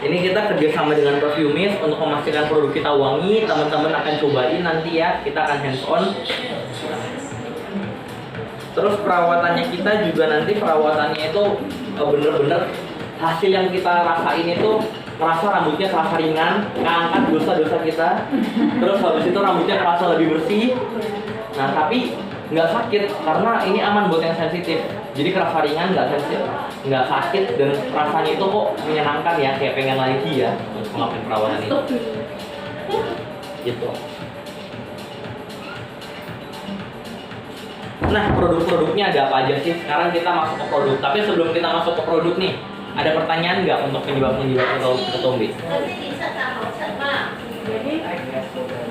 Ini kita kerjasama dengan Perfumist untuk memastikan produk kita wangi. Teman-teman akan cobain nanti ya, kita akan hands on. Terus perawatannya kita juga nanti perawatannya itu bener-bener hasil yang kita rasain itu merasa rambutnya terasa ringan, ngangkat dosa-dosa kita. Terus habis itu rambutnya terasa lebih bersih. Nah tapi nggak sakit karena ini aman buat yang sensitif. Jadi kerasa ringan, nggak sensitif, nggak sakit, dan rasanya itu kok menyenangkan ya, kayak pengen lagi ya untuk melakukan perawatan ini. Gitu. Nah, produk-produknya ada apa aja sih? Sekarang kita masuk ke produk. Tapi sebelum kita masuk ke produk nih, ada pertanyaan nggak untuk penyebab-penyebab ketombe? Jadi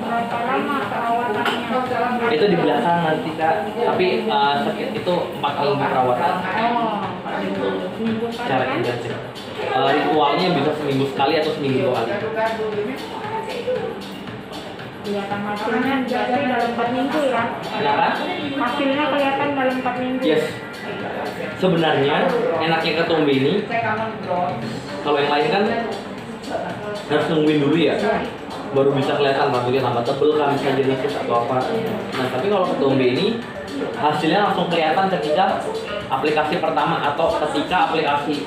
berapa lama perawatannya? Itu di belakang nanti Kak. Tapi sakit itu 4 minggu perawatan. Oh, minggu Cara kan? intensif. Ritualnya bisa seminggu sekali atau seminggu 2 kali. Kelihatan hasilnya berarti dalam 4 minggu ya? Kenapa? Hasilnya kelihatan dalam 4 minggu. Yes. Sebenarnya enaknya ketombe ini, kalau yang lain kan harus nungguin dulu ya, baru bisa kelihatan rambutnya tambah tebel kan, bisa genesis atau apa. Nah tapi kalau ketombe ini hasilnya langsung kelihatan ketika aplikasi pertama atau ketika aplikasi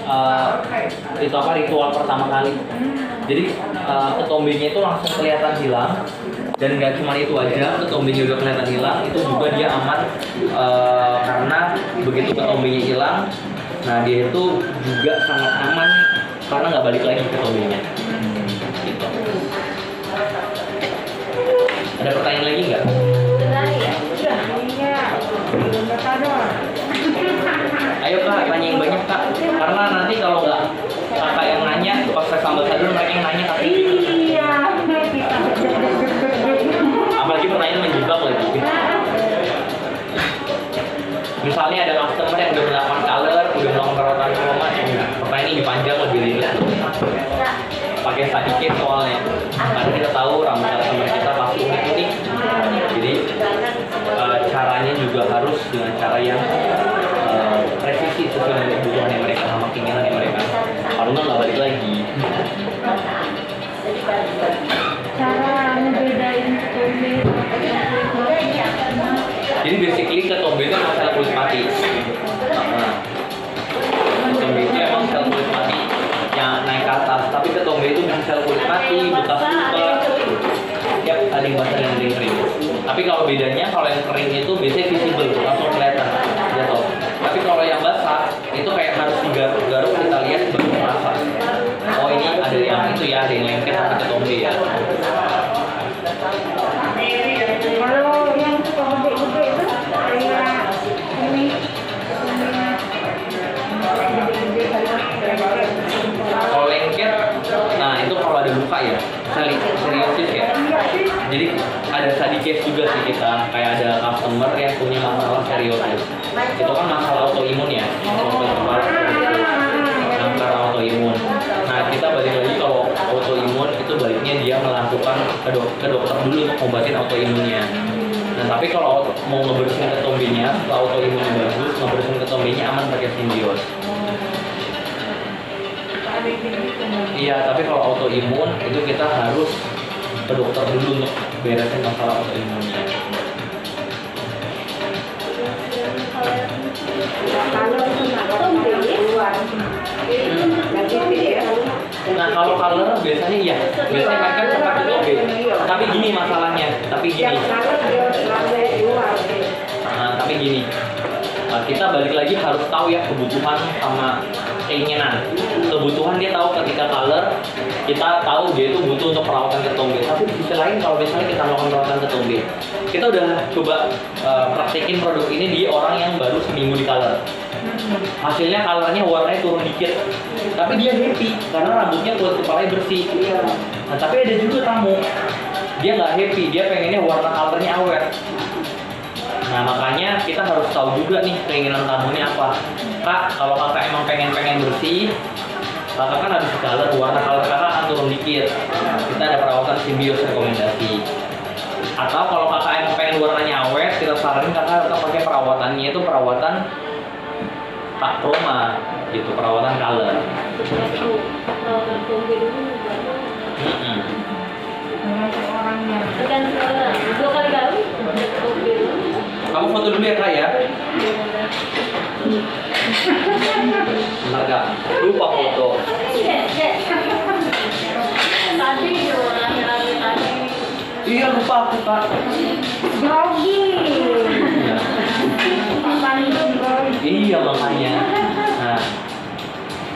itu apa ritual pertama kali. Jadi ketombenya itu langsung kelihatan hilang. Dan nggak cuma itu aja, ketombenya udah kelihatan hilang, itu juga dia aman karena begitu ketombenya hilang, nah dia itu juga sangat aman karena nggak balik lagi ketombenya. Gitu. Ada pertanyaan lagi nggak? Iya, belum berkador. Ayo Kak, tanya yang banyak Kak, karena nanti kalau nggak kakak yang nanya, pas saya sambal sadar mereka yang nanya Kak. Iya, kita Apalagi pertanyaan menjebak lagi. Misalnya ada customer yang udah melakukan color, udah melakukan perawatan aroma, pertanyaan ini dipanjang lebih ringan. Pakai sedikit soalnya, karena kita tahu rambut customer kita pasti unik-unik. Jadi caranya juga harus dengan cara yang presisi sesuai dengan kebutuhannya mereka, sama keinginannya mereka. Kalau nggak balik lagi. cara ngebedain ketombe. Jadi basically ketombe itu emang sel kulit mati. Ketombe itu emang sel kulit mati yang naik ke atas. Tapi ketombe itu bisa sel kulit mati, bekas luka. Ya, ada yang basah dan ada yang kering. Tapi kalau bedanya, kalau yang kering itu biasanya visible, langsung kelihatan. Jatuh. Tapi kalau yang basah itu kayak harus digaruk-garuk, kita lihat baru terasa. Oh ini ada yang itu ya, ada yang lengket tapi ketombe ya. Kalau yang suka gede-gede itu kayak ini, Kalau lengket, nah itu kalau ada luka ya, seriosis ya. Jadi ada study case juga sih kita, kayak ada customer yang punya masalah seriosis. Itu kan masalah autoimun ya, kanker autoimun. Nah kita balik lagi kalau autoimun itu baiknya dia melakukan ke dokter dulu untuk ngobatin autoimunnya. Nah tapi kalau mau ngebersihin ketombenya, setelah autoimunnya bagus, ngebersihin ketombenya aman pakai simbios. Iya, tapi kalau autoimun itu kita harus ke dokter dulu untuk beresin masalah autoimunnya. kalau ketombe luar Nah kalau color biasanya iya, biasanya mereka cepat ketombe. Tapi gini masalahnya, tapi gini. Tapi gini, kita balik lagi harus tahu ya kebutuhan sama keinginan. Kebutuhan dia tahu ketika color, kita tahu dia itu butuh untuk perawatan ketombe. Tapi di sisi lain kalau misalnya kita melakukan perawatan ketombe, kita udah coba praktekin produk ini di orang yang baru seminggu di color. Hasilnya colornya warnanya turun dikit, tapi dia happy karena rambutnya kulit kepalanya bersih. Nah tapi ada juga tamu, dia nggak happy, dia pengennya warna colornya awet. Nah makanya kita harus tahu juga nih keinginan tamunya apa. Kak, kalau kakak emang pengen bersih, kakak kan habis color, warna color kakak akan turun dikit. Kita ada perawatan simbios rekomendasi. Atau kalau kakak emang pengen warnanya awet, kita saranin kakak tetap pakai perawatannya itu perawatan Pak Proma gitu, perawatan color. Perawatan Tombe dulu baru. Dengan orangnya. Dan 2 kali kali Tombe dulu. Kamu foto dulu ya Kak ya. Bentar Kak, lupa foto. Tadi rame-rame tadi. Iya lupa aku Kak. Grogi. Iya. Pandung grogi. Iya makanya. Nah,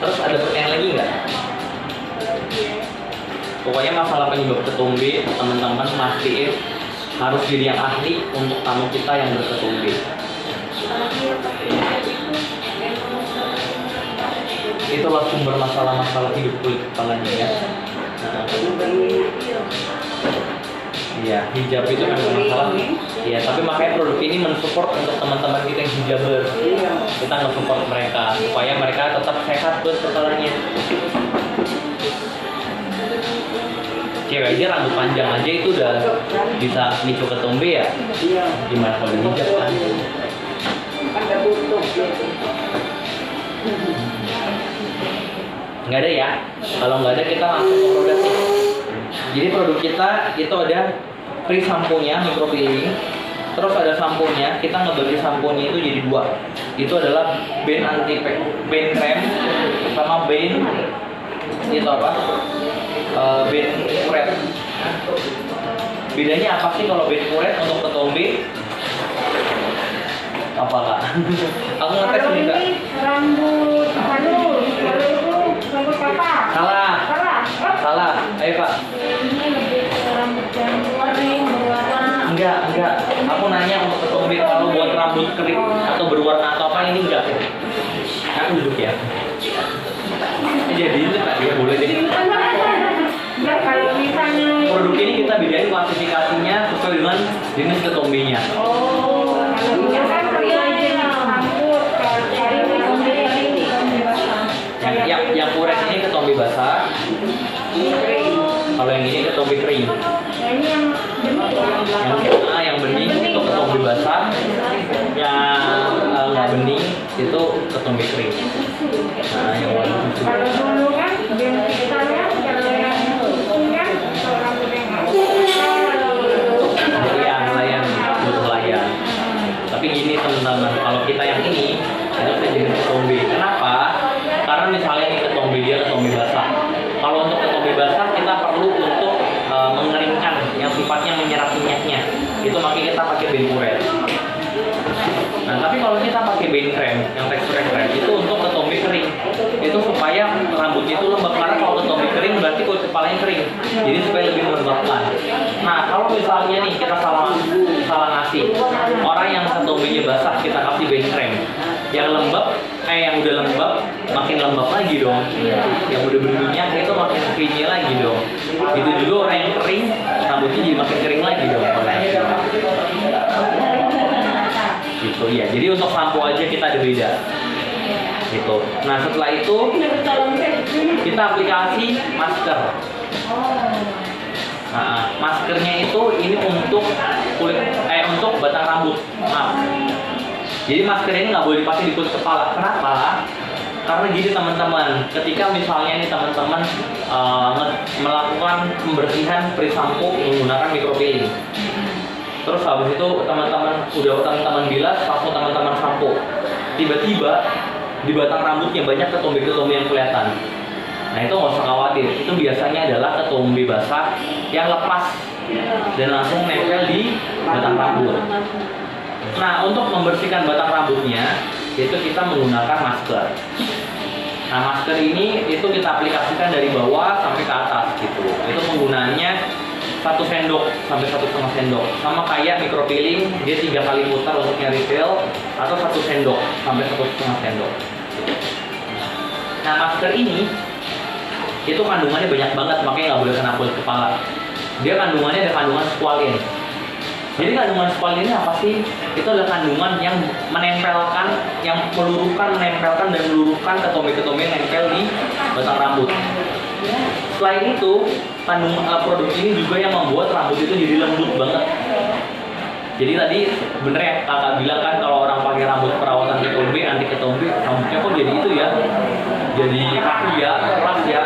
terus ada pertanyaan lagi nggak? Pokoknya masalah penyebab ketumbe, teman-teman mastiin harus jadi yang ahli untuk tamu kita yang berketumbe. Itulah sumber masalah-masalah hidup kulit kepalanya ya. Nah, iya, hijab itu memang masalah. Iya, tapi makanya produk ini mensupport untuk teman-teman kita yang hijabers. Kita nge-support mereka supaya mereka tetap sehat buat kepalanya. Cewek aja rambut panjang aja itu udah bisa micu ketumbe ya. Gimana kalau hijab kan? Ada butuh gitu. Nggak ada ya. Kalau nggak ada kita langsung ke produk. Jadi produk kita itu ada free sampo-nya, micropeeling. Terus ada sampo-nya, kita ngebagi sampo-nya itu jadi 2. Itu adalah band anti band krem sama band itu apa? Band kuret. Bedanya apa sih kalau band kuret untuk ketombe? Apa Kak? Aku ngetes Kalau nih Kak. ini rambut halus, kalau itu rambut apa? Salah. Salah. Oh, Salah. Ayo Kak. Ini lebih ke rambut yang kering berwarna. Enggak. Aku nanya untuk ketombe kalau buat rambut kering atau berwarna atau apa ini enggak. Aku duduk ya. Jadi itu Kak, ya boleh deh. ya kalau misalnya Produk ini kita bedain klasifikasinya sesuai dengan jenis ketombenya. oh, kalau ini kan sesuai jenis rambut, kalau ini ketombe basah. Yang kuret ini ketombe basah. Kalau yang ini ketombe kering. Nah, ini yang bening. Yang bening itu ketombe basah. Yang nggak bening itu ketombe kering. Nah, yang warna susu. Kalau dulu kan band kita kan kalau yang susu kan kalau rambut yang Layan butuh layan. Tapi gini teman-teman, kalau kita yang ini itu jenis ketombe. Kenapa? Karena misalnya ini ketombe dia ketombe basah. Kalau untuk ketombe basah kita perlu untuk mengeringkan yang sifatnya menyerap minyaknya. Itu makanya kita pakai band kuret. Nah, tapi kalau kita pakai band krem yang teksturnya krem itu untuk ketombe kering. Itu supaya rambutnya itu lembab, karena kalau ketombe kering berarti kulit kepalanya kering. Jadi supaya lebih melembabkan. Nah, kalau misalnya nih kita salah ngasih orang yang ketombenya basah kita kasih band krem. Yang udah lembab makin lembab lagi dong. Yang udah berminyak itu makin creamy lagi dong. Itu juga orang yang kering rambutnya jadi makin kering lagi dong. Gitu ya. Jadi untuk sampo aja kita ada beda. Gitu. Nah, setelah itu kita aplikasi masker. Nah, maskernya itu ini untuk untuk batang rambut. Maaf. Jadi masker ini nggak boleh dipakai di kulit kepala. Kenapa? Karena gini teman-teman, ketika misalnya nih teman-teman melakukan pembersihan free sampo menggunakan micropeeling. Terus habis itu teman-teman bilas, langsung teman-teman sampo. Tiba-tiba di batang rambutnya banyak ketombe-ketombe yang kelihatan. Nah, itu nggak usah khawatir. Itu biasanya adalah ketombe basah yang lepas dan langsung nempel di batang rambut. Nah, untuk membersihkan batang rambutnya itu kita menggunakan masker. Nah, masker ini itu kita aplikasikan dari bawah sampai ke atas gitu. Itu penggunaannya 1 sendok sampai 1,5 sendok. Sama kayak micropeeling, dia 3 kali putar untuk yang refill, atau 1 sendok sampai 1,5 sendok. Nah, masker ini itu kandungannya banyak banget, makanya nggak boleh kena kulit kepala. Dia kandungannya ada kandungan squalene. Jadi kandungan squalene ini apa sih? Itu adalah kandungan yang menempelkan, yang menempelkan dan meluruhkan ketombe-ketombe yang nempel di batang rambut. Selain itu, produk ini juga yang membuat rambut itu jadi lembut banget. Jadi tadi bener ya kakak bilang kan kalau orang pakai rambut perawatan ketombe, anti ketombe, rambutnya kok jadi itu ya, jadi kaku ya, keras ya.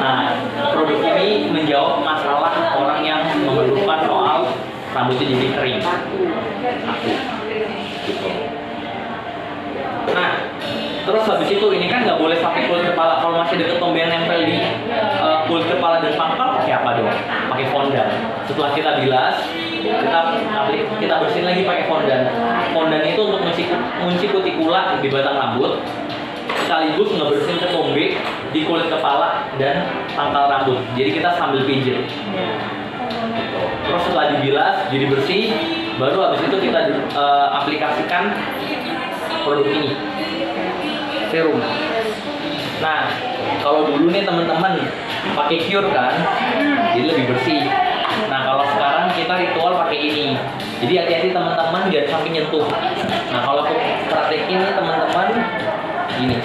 Nah, produk ini menjawab masalah orang yang mengeluhkan soal rambutnya jadi kering, kaku, gitu. Nah, terus habis itu ini kan nggak boleh pakai kulit kepala. Kalau masih ada ketombe yang nempel di kulit kepala dan pangkal, pakai apa dong? Pakai fondant. Setelah kita bilas, kita bersihin lagi pakai fondant. Fondant itu untuk mengunci kutikula di batang rambut, sekaligus ngebersihin ketombe di kulit kepala dan pangkal rambut. Jadi kita sambil pijit. Terus setelah dibilas, jadi bersih, baru habis itu kita aplikasikan produk ini, serum. Nah, kalau dulu nih teman-teman pakai cure kan, jadi lebih bersih. Nah, kalau sekarang kita ritual pakai ini. Jadi hati-hati teman-teman, jangan sampai nyentuh. Nah, kalau aku praktekin nih teman-teman, gini.